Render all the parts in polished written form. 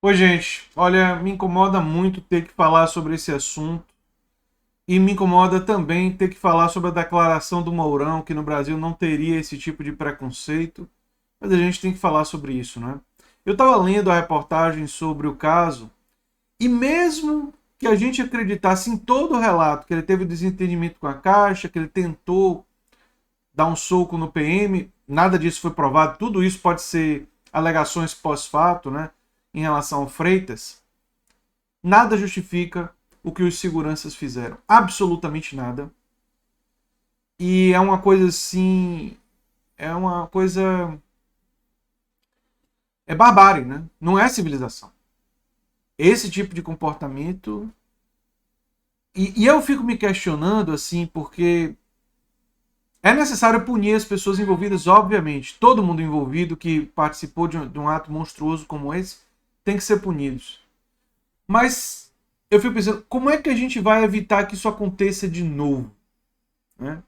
Oi, gente. Olha, me incomoda muito ter que falar sobre esse assunto e me incomoda também ter que falar sobre a declaração do Mourão, que no Brasil não teria esse tipo de preconceito, mas a gente tem que falar sobre isso, né? Eu estava lendo a reportagem sobre o caso e mesmo que a gente acreditasse em todo o relato que ele teve desentendimento com a Caixa, que ele tentou dar um soco no PM, nada disso foi provado, tudo isso pode ser alegações pós-fato, né? Em relação ao Freitas. Nada justifica o que os seguranças fizeram. Absolutamente nada. E é uma coisa assim. É uma coisa. É barbárie, né? Não é civilização. Esse tipo de comportamento. E eu fico me questionando, assim, porque é necessário punir as pessoas envolvidas, obviamente. Todo mundo envolvido que participou de um ato monstruoso como esse tem que ser punidos. Mas eu fico pensando, como é que a gente vai evitar que isso aconteça de novo? Né?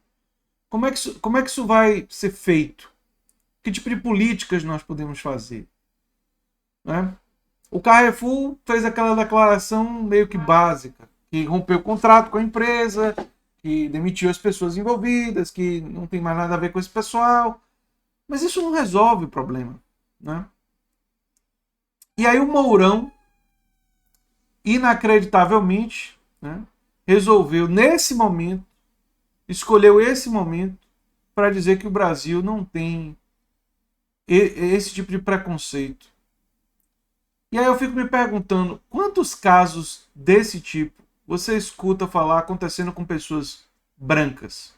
Como é que isso vai ser feito? Que tipo de políticas nós podemos fazer? Né? O Carrefour fez aquela declaração meio que básica, que rompeu o contrato com a empresa, que demitiu as pessoas envolvidas, que não tem mais nada a ver com esse pessoal. Mas isso não resolve o problema. Né? E aí o Mourão, inacreditavelmente, né, resolveu, nesse momento, escolheu esse momento para dizer que o Brasil não tem esse tipo de preconceito. E aí eu fico me perguntando, quantos casos desse tipo você escuta falar acontecendo com pessoas brancas?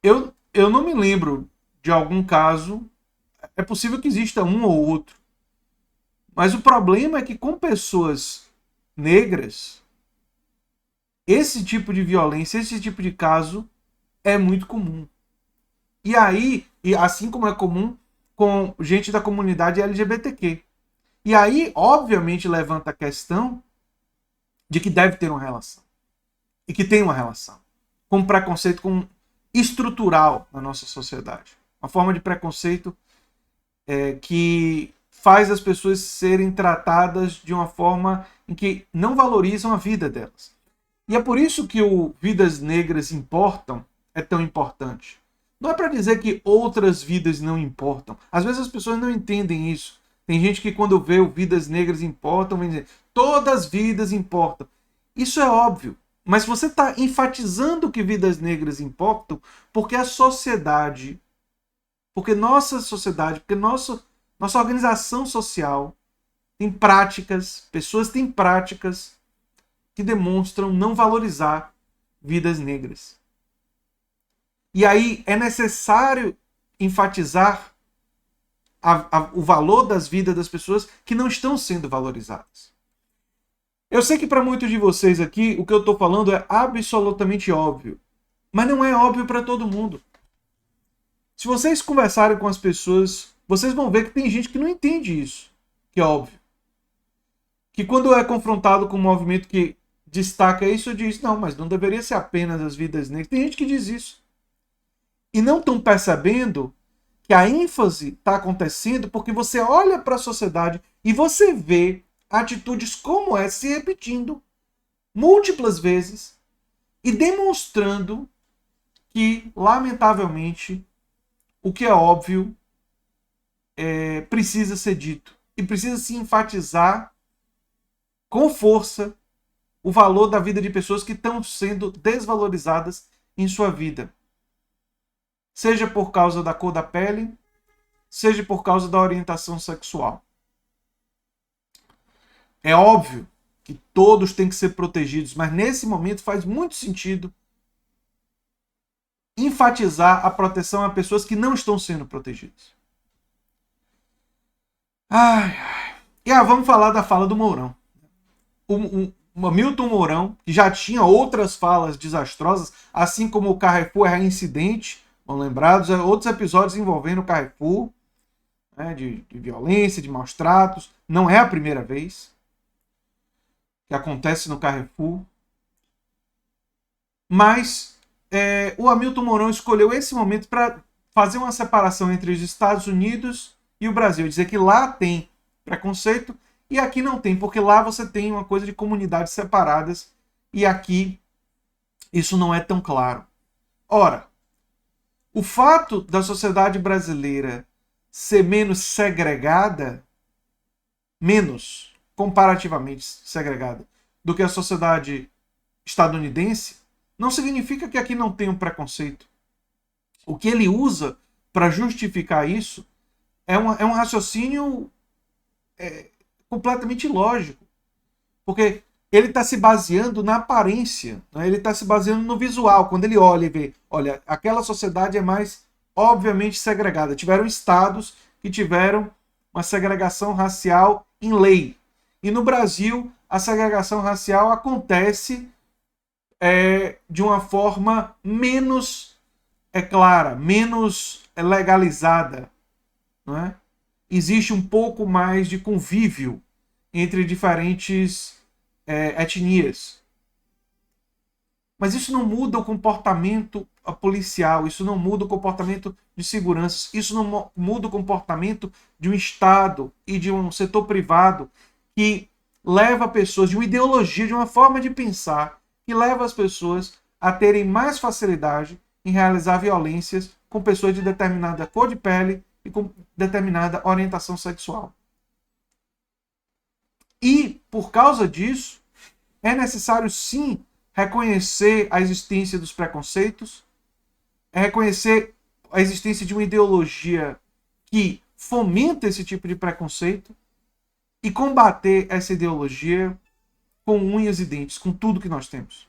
Eu não me lembro de algum caso, é possível que exista um ou outro, mas o problema é que com pessoas negras, esse tipo de violência, esse tipo de caso é muito comum. E aí, e assim como é comum com gente da comunidade LGBTQ. E aí, obviamente, levanta a questão de que deve ter uma relação. E que tem uma relação. Com um preconceito estrutural na nossa sociedade. Uma forma de preconceito que faz as pessoas serem tratadas de uma forma em que não valorizam a vida delas. E é por isso que o Vidas Negras Importam é tão importante. Não é para dizer que outras vidas não importam. Às vezes as pessoas não entendem isso. Tem gente que quando vê o Vidas Negras Importam, vem dizer, todas as vidas importam. Isso é óbvio. Mas você está enfatizando que vidas negras importam porque a sociedade, porque nossa sociedade, porque nossa organização social tem práticas, pessoas têm práticas que demonstram não valorizar vidas negras. E aí é necessário enfatizar o valor das vidas das pessoas que não estão sendo valorizadas. Eu sei que para muitos de vocês aqui o que eu estou falando é absolutamente óbvio, mas não é óbvio para todo mundo. Se vocês conversarem com as pessoas, vocês vão ver que tem gente que não entende isso, que é óbvio. Que quando é confrontado com um movimento que destaca isso, diz: não, mas não deveria ser apenas as vidas negras. Tem gente que diz isso. E não estão percebendo que a ênfase está acontecendo porque você olha para a sociedade e você vê atitudes como essa se repetindo múltiplas vezes e demonstrando que, lamentavelmente, o que é óbvio precisa ser dito e precisa se enfatizar com força o valor da vida de pessoas que estão sendo desvalorizadas em sua vida. Seja por causa da cor da pele, seja por causa da orientação sexual. É óbvio que todos têm que ser protegidos, mas nesse momento faz muito sentido enfatizar a proteção a pessoas que não estão sendo protegidas. Ai, ai. E vamos falar da fala do Mourão. O Milton Mourão, que já tinha outras falas desastrosas, assim como o Carrefour é reincidente, vão lembrados, outros episódios envolvendo o Carrefour, né, de violência, de maus tratos. Não é a primeira vez que acontece no Carrefour. Mas o Hamilton Mourão escolheu esse momento para fazer uma separação entre os Estados Unidos e o Brasil. Dizer que lá tem preconceito, e aqui não tem, porque lá você tem uma coisa de comunidades separadas, e aqui isso não é tão claro. Ora, o fato da sociedade brasileira ser menos segregada, menos comparativamente segregada, do que a sociedade estadunidense, não significa que aqui não tem um preconceito. O que ele usa para justificar isso é um raciocínio completamente ilógico. Porque ele está se baseando na aparência, né? Ele está se baseando no visual. Quando ele olha e vê, olha, aquela sociedade é mais obviamente segregada. Tiveram estados que tiveram uma segregação racial em lei. E no Brasil, a segregação racial acontece de uma forma menos clara, menos legalizada. Não é? Existe um pouco mais de convívio entre diferentes etnias. Mas isso não muda o comportamento policial, isso não muda o comportamento de segurança, isso não muda o comportamento de um Estado e de um setor privado que leva pessoas, de uma ideologia, de uma forma de pensar, que leva as pessoas a terem mais facilidade em realizar violências com pessoas de determinada cor de pele e com determinada orientação sexual. E, por causa disso, é necessário sim reconhecer a existência dos preconceitos, é reconhecer a existência de uma ideologia que fomenta esse tipo de preconceito e combater essa ideologia com unhas e dentes, com tudo que nós temos.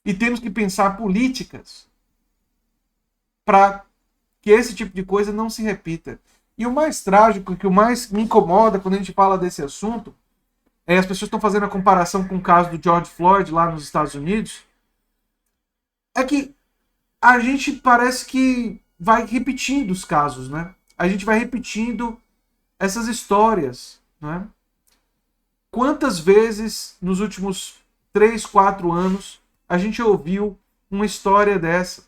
E temos que pensar políticas para que esse tipo de coisa não se repita. E o mais trágico, que o mais me incomoda quando a gente fala desse assunto, as pessoas estão fazendo a comparação com o caso do George Floyd lá nos Estados Unidos, é que a gente parece que vai repetindo os casos, né? A gente vai repetindo essas histórias, né? Quantas vezes nos últimos 3, 4 anos a gente ouviu uma história dessa?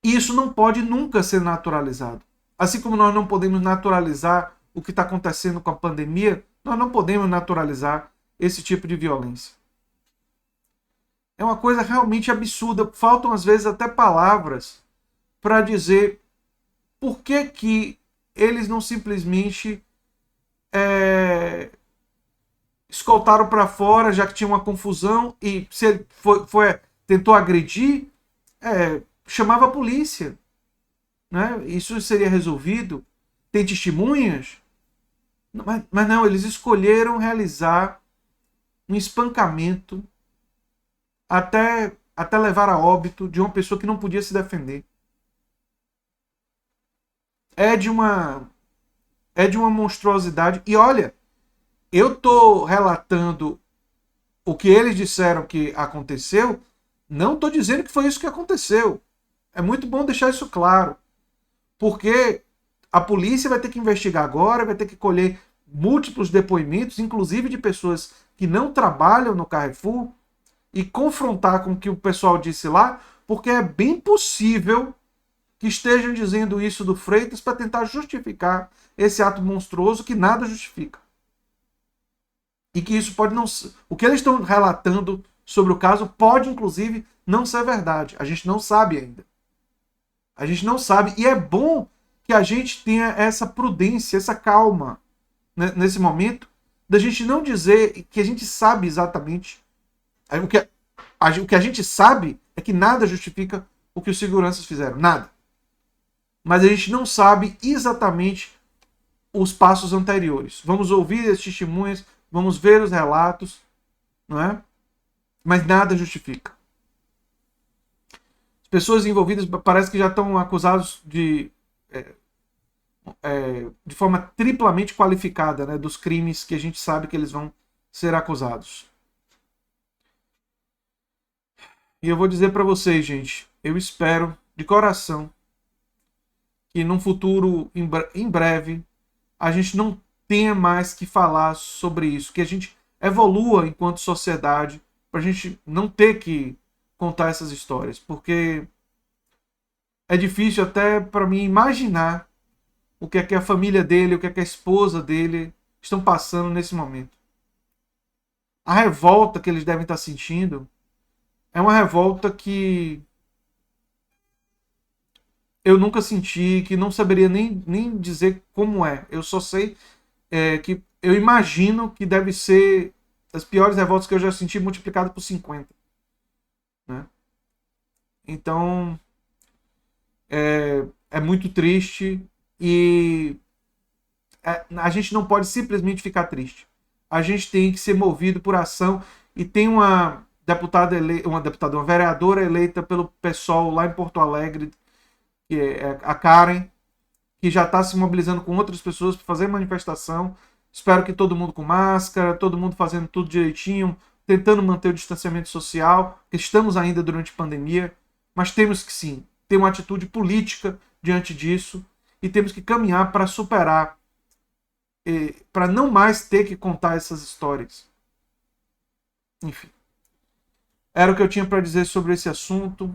E isso não pode nunca ser naturalizado. Assim como nós não podemos naturalizar o que está acontecendo com a pandemia, nós não podemos naturalizar esse tipo de violência. É uma coisa realmente absurda. Faltam, às vezes, até palavras para dizer por que eles não simplesmente escoltaram para fora, já que tinha uma confusão, e se ele tentou agredir, chamava a polícia. Né? Isso seria resolvido. Tem testemunhas? Mas não, eles escolheram realizar um espancamento até levar a óbito de uma pessoa que não podia se defender. É de uma monstruosidade. E olha, eu estou relatando o que eles disseram que aconteceu, não estou dizendo que foi isso que aconteceu. É muito bom deixar isso claro. Porque a polícia vai ter que investigar agora, vai ter que colher múltiplos depoimentos, inclusive de pessoas que não trabalham no Carrefour, e confrontar com o que o pessoal disse lá, porque é bem possível que estejam dizendo isso do Freitas para tentar justificar esse ato monstruoso que nada justifica. E que isso pode não... O que eles estão relatando sobre o caso pode, inclusive, não ser verdade. A gente não sabe ainda. A gente não sabe. E é bom que a gente tenha essa prudência, essa calma, né, nesse momento, da gente não dizer que a gente sabe exatamente. O que a gente sabe é que nada justifica o que os seguranças fizeram. Nada. Mas a gente não sabe exatamente os passos anteriores. Vamos ouvir as testemunhas, vamos ver os relatos, não é? Mas nada justifica. As pessoas envolvidas parece que já estão acusadas de forma triplamente qualificada, né, dos crimes que a gente sabe que eles vão ser acusados. E eu vou dizer para vocês, gente, eu espero de coração que num futuro em breve a gente não tenha mais que falar sobre isso, que a gente evolua enquanto sociedade para a gente não ter que contar essas histórias, porque é difícil até para mim imaginar o que é que a família dele, o que é que a esposa dele estão passando nesse momento. A revolta que eles devem estar sentindo é uma revolta que eu nunca senti, que não saberia nem dizer como é. Eu só sei que eu imagino que deve ser as piores revoltas que eu já senti multiplicado por 50. Né? Então, é muito triste e a gente não pode simplesmente ficar triste. A gente tem que ser movido por ação e tem uma vereadora eleita pelo PSOL lá em Porto Alegre, que é a Karen, que já está se mobilizando com outras pessoas para fazer manifestação. Espero que todo mundo com máscara, todo mundo fazendo tudo direitinho, tentando manter o distanciamento social, porque estamos ainda durante a pandemia, mas temos que sim ter uma atitude política diante disso e temos que caminhar para superar, para não mais ter que contar essas histórias. Enfim, era o que eu tinha para dizer sobre esse assunto.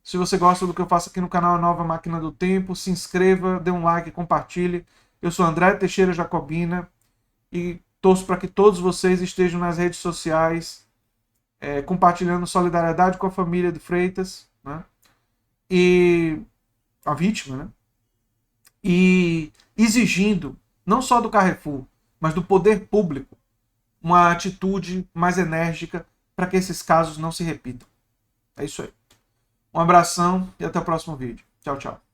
Se você gosta do que eu faço aqui no canal A Nova Máquina do Tempo, se inscreva, dê um like, compartilhe. Eu sou André Teixeira Jacobina e torço para que todos vocês estejam nas redes sociais compartilhando solidariedade com a família de Freitas, né? E a vítima, né? E exigindo, não só do Carrefour, mas do poder público, uma atitude mais enérgica para que esses casos não se repitam. É isso aí. Um abração e até o próximo vídeo. Tchau, tchau.